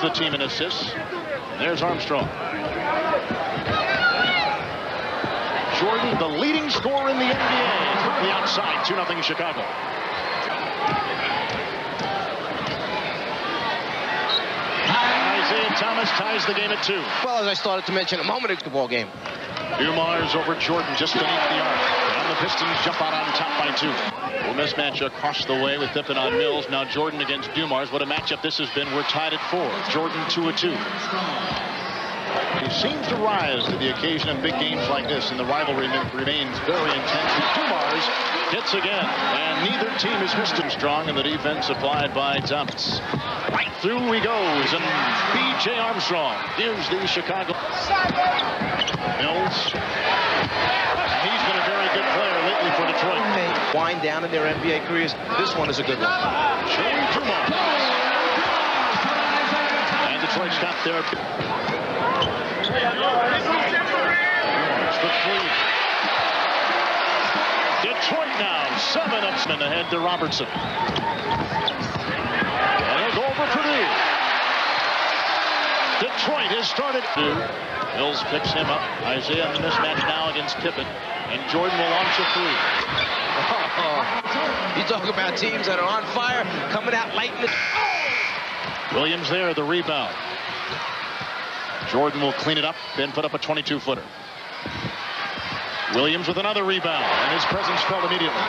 the team in assists. There's Armstrong. Jordan, the leading scorer in the NBA, quickly outside. 2-0 Chicago. Isaiah Thomas ties the game at 2. Well, as I started to mention a moment ago, ball game. Dumars over Jordan just beneath the arc. And the Pistons jump out on top by 2. Well, mismatch across the way with Pippen on Mills. Now Jordan against Dumars. What a matchup this has been. We're tied at 4. Jordan 2-2. He seems to rise to the occasion in big games like this, and the rivalry remains very intense. Dumars hits again, and neither team is missed him strong in the defense applied by Thomas. Right through he goes, and B.J. Armstrong gives the Chicago. Mills. He's been a very good player lately for Detroit. They wind down in their NBA careers. This one is a good one. Joey Dumars. And Detroit's got their... Detroit now 7-up ahead to Robertson. And he'll go over Purdue. Detroit has started. Mills picks him up. Isaiah in the mismatch now against Pippen. And Jordan will launch a 3. You talk about teams that are on fire, coming out light in the... Williams there, the rebound. Jordan will clean it up, then put up a 22-footer. Williams with another rebound, and his presence felt immediately.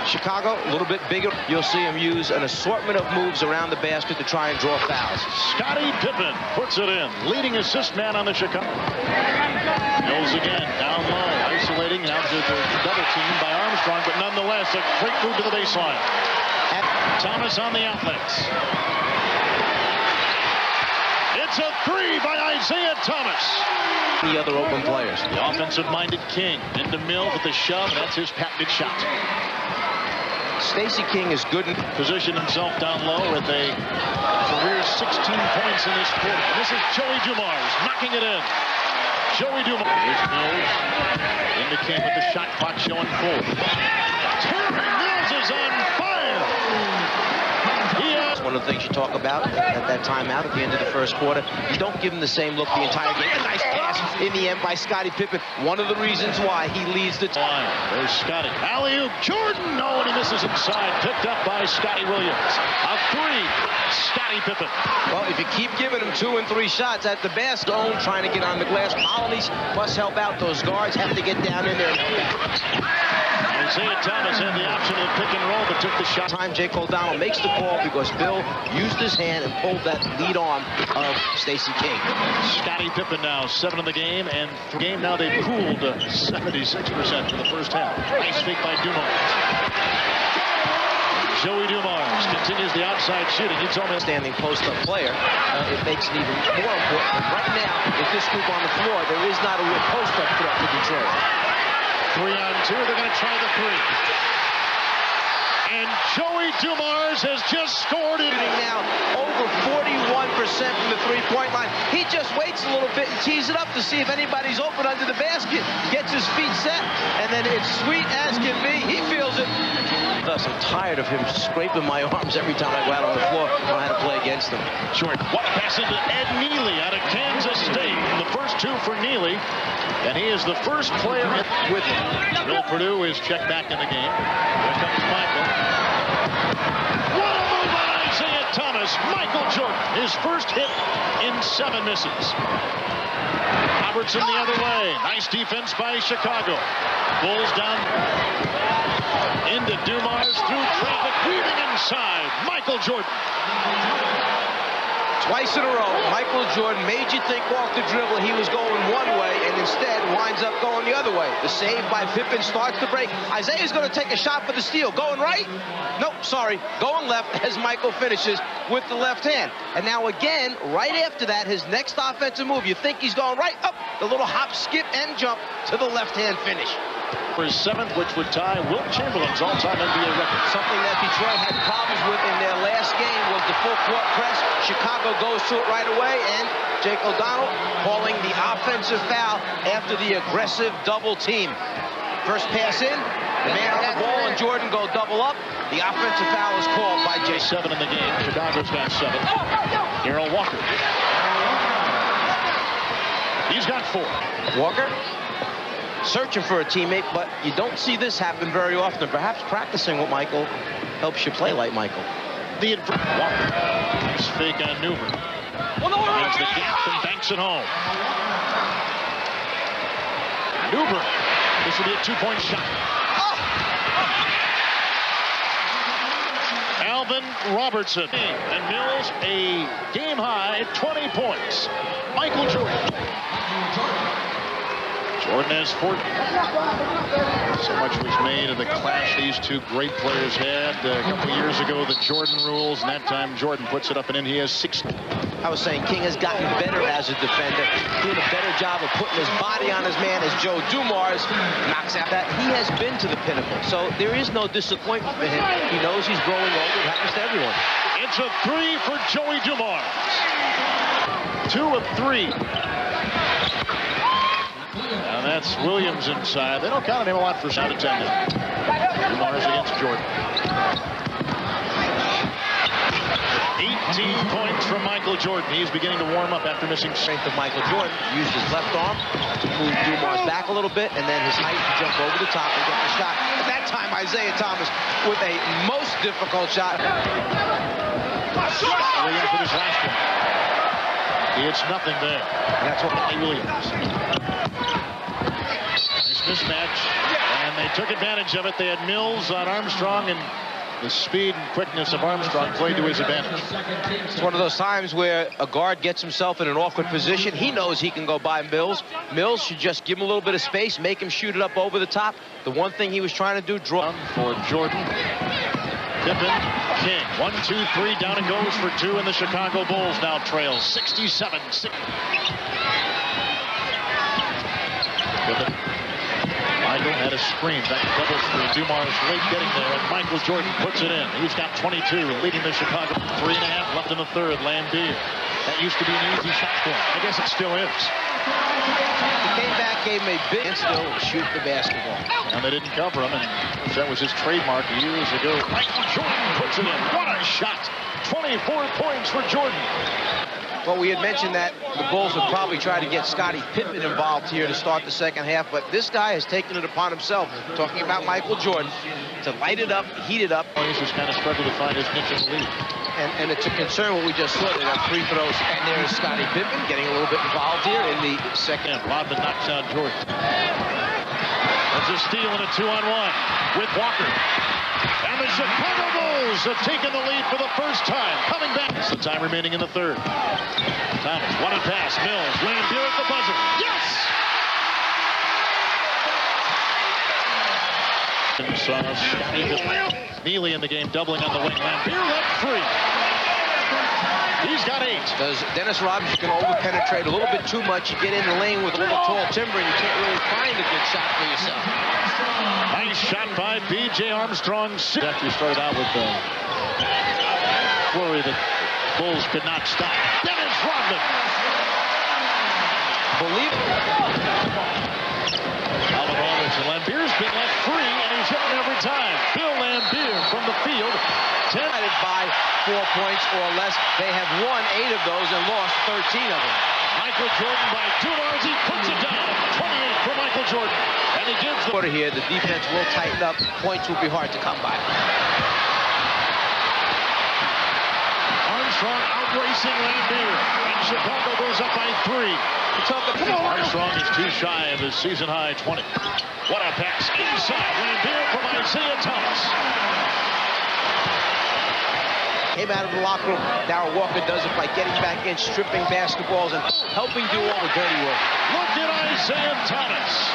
Chicago, a little bit bigger. You'll see him use an assortment of moves around the basket to try and draw fouls. Scottie Pippen puts it in, leading assist man on the Chicago. Mills again, down low, isolating, now to the double team by Armstrong, but nonetheless, a great move to the baseline. Thomas on the outlets. It's a 3 by Isaiah Thomas. The other open players. The offensive-minded King into Mills with the shove. That's his patented shot. Stacey King is good. Position himself down low with a career 16 points in this quarter. This is Joey Dumars knocking it in. Joey Dumars. Here's Mills into King with the shot clock showing full. Terry Mills is on fire. One of the things you talk about at that timeout at the end of the first quarter. You don't give him the same look the entire game. A nice pass in the end by Scottie Pippen. One of the reasons why he leads the time. There's Scottie. Alley-oop. Jordan. No, and he misses inside. Picked up by Scottie Williams. A 3. Scottie Pippen. Well, if you keep giving him 2 and 3 shots at the basket, trying to get on the glass, Colonies must help out. Those guards have to get down in there and help out. Isaiah Thomas had the option of the pick and roll, but took the shot. Jake O'Donnell makes the call because Bill used his hand and pulled that lead arm of Stacey King. Scottie Pippen now 7 in the game, and for game now they've cooled 76% for the first half. Nice fake by Dumars. Joey Dumars continues the outside shooting. He told me standing post-up player. It makes it even more important. But right now, with this group on the floor, there is not a real post-up threat to Detroit. 3 on 2. They're going to try the 3. And Joey Dumars has just scored it. Now over 41% from the three-point line. He just waits a little bit and tees it up to see if anybody's open under the basket. Gets his feet set, and then it's sweet as can be. He feels it. Thus, I'm tired of him scraping my arms every time I go out on the floor and I had to play against him. Short. What a pass into Ed Neely out of Kansas State. The first 2 for Neely, and he is the first player with Bill Purdue is checked back in the game. Here comes Michael. What a move on Isaiah Thomas. Michael Jordan, his first hit in 7 misses. Robertson the other way. Nice defense by Chicago. Bulls down into Dumars through traffic, weaving inside. Michael Jordan. Twice in a row, Michael Jordan made you think off the dribble he was going one way and instead winds up going the other way. The save by Pippen starts the break. Isaiah's going to take a shot for the steal. Going right? Nope, sorry. Going left as Michael finishes with the left hand. And now again, right after that, his next offensive move. You think he's going right? Up, the little hop, skip, and jump to the left-hand finish. For his 7th, which would tie Wilt Chamberlain's all-time NBA record. Something that Detroit had problems with in their last game was the full-court press. Chicago goes to it right away, and Jake O'Donnell calling the offensive foul after the aggressive double team. First pass in, the man on the ball and Jordan go double up. The offensive foul is called by Jay. 7 in the game. Chicago's got 7. Darrell Walker. He's got 4. Walker searching for a teammate, but you don't see this happen very often. Perhaps practicing with Michael helps you play like Michael. Walker. Nice fake on Newber. Finds the gap and banks it home. Newber. This will be a 2-point shot. Alvin Robertson. And Mills a game-high 20 points. Michael Jordan. Jordan has 4. So much was made of the clash these two great players had a couple of years ago, the Jordan rules, and that time Jordan puts it up and in. He has 6. I was saying King has gotten better as a defender, doing a better job of putting his body on his man as Joe Dumars knocks out that. He has been to the pinnacle, so there is no disappointment for him. He knows he's growing older. It happens to everyone. It's a 3 for Joey Dumars. 2 of 3. Now that's Williams inside. They don't count him a lot for out of 10 now. Dumars against Jordan. 18 points from Michael Jordan. He's beginning to warm up after missing. Strength of Michael Jordan. Used his left arm to move Dumars back a little bit, and then his height to jump over the top and get the shot. At that time, Isaiah Thomas with a most difficult shot. Williams with his last one. It's nothing there. That's what Williams. Nice mismatch, and they took advantage of it. They had Mills on Armstrong, and the speed and quickness of Armstrong played to his advantage. It's one of those times where a guard gets himself in an awkward position. He knows he can go by Mills. Mills should just give him a little bit of space, make him shoot it up over the top. The one thing he was trying to do, draw. For Jordan. Pippen, King. 1, 2, 3. Down it goes for 2, and the Chicago Bulls now trail 67-6. Pippen. Michael had a screen. Back to double screen. Dumars late getting there, and Michael Jordan puts it in. He's got 22, leading the Chicago. 3.5 left in the third. Lambier. That used to be an easy shot for him. I guess it still is. He came back, gave him a big and still shoot the basketball. And they didn't cover him, and that was his trademark years ago. Michael Jordan puts it in. What a shot! 24 points for Jordan. Well, we had mentioned that the Bulls would probably try to get Scottie Pippen involved here to start the second half, but this guy has taken it upon himself, talking about Michael Jordan, to light it up, heat it up. He's just kind of struggled to find his niche in the league. And it's a concern what we just saw. They have free throws, and there's Scottie Pippen getting a little bit involved here in the second. Rodman knocks out Jordan. That's a steal and a 2-on-1 with Walker. And the Chicago Bulls have taken the lead for the first time. Coming back. It's the time remaining in the third. Thomas, wanted pass. Mills, Lambier at the buzzer. Yes! Neely in the game, doubling on the wing. Lambier left free. He's got 8. Because Dennis Rodman can over-penetrate a little bit too much. You get in the lane with a little tall timber, and you can't really find a good shot for yourself. Nice shot by B.J. Armstrong. After he started out with the flurry that Bulls could not stop. Dennis Rodman. Believe it. Alvin Robertson. Lambier's been left free, and he's hitting every time. Bill Lambier from the field. 10 by 4 points or less. They have won 8 of those and lost 13 of them. Michael Jordan by Dumars. He puts it down. 28 for Michael Jordan. And he gives the quarter here. The defense will tighten up. Points will be hard to come by. Armstrong outracing Lambier. And Chicago goes up by 3. Armstrong is too shy of his season-high 20. What a pass inside. Lambier from Isaiah Thomas. Came out of the locker room. Darrell Walker does it by getting back in, stripping basketballs, and helping do all the dirty work. Look at Isaiah Thomas.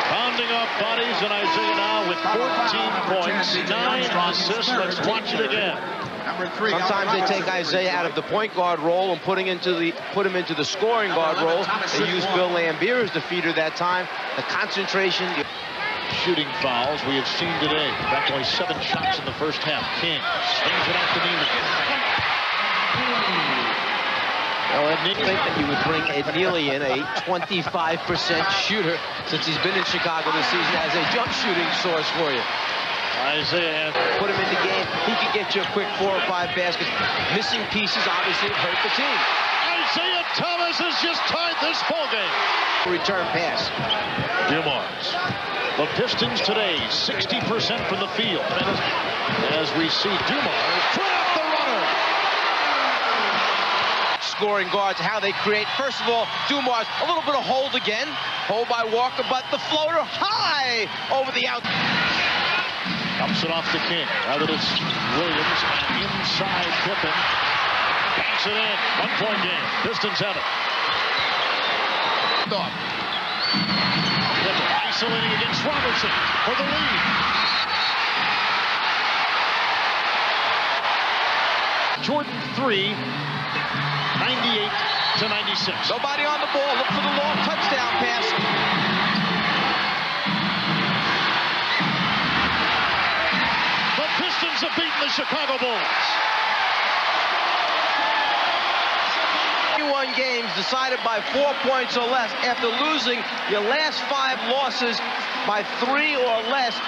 Pounding off bodies, and Isaiah now with 14 points, 9 assists. Let's watch it again. Sometimes they take Isaiah out of the point guard role and put him into the scoring guard role. They used Bill Lambier as the feeder that time. The concentration. Shooting fouls we have seen today. In fact, only 7 shots in the first half. King swings it out to Neely. Well, I didn't think that you would bring Ed Neely in, a 25% shooter, since he's been in Chicago this season, as a jump shooting source for you. Isaiah, put him in the game, he could get you a quick 4 or 5 baskets. Missing pieces obviously hurt the team. Isaiah Thomas has just tied this ball game. Return pass. Dumars. The Pistons today, 60% from the field. As we see Dumars trap the runner. Scoring guards, how they create. First of all, Dumars, a little bit of hold again. Hold by Walker, but the floater high over the out. Dumps it off to King. Now that it's Williams and inside Pippen. Banks it in. 1-point game. Pistons have it. Pippen isolating against Robertson for the lead. Jordan 3, 98-96. Nobody on the ball. Look for the long touchdown pass. The Pistons have beaten the Chicago Bulls. 21 games decided by 4 points or less after losing your last 5 losses by 3 or less.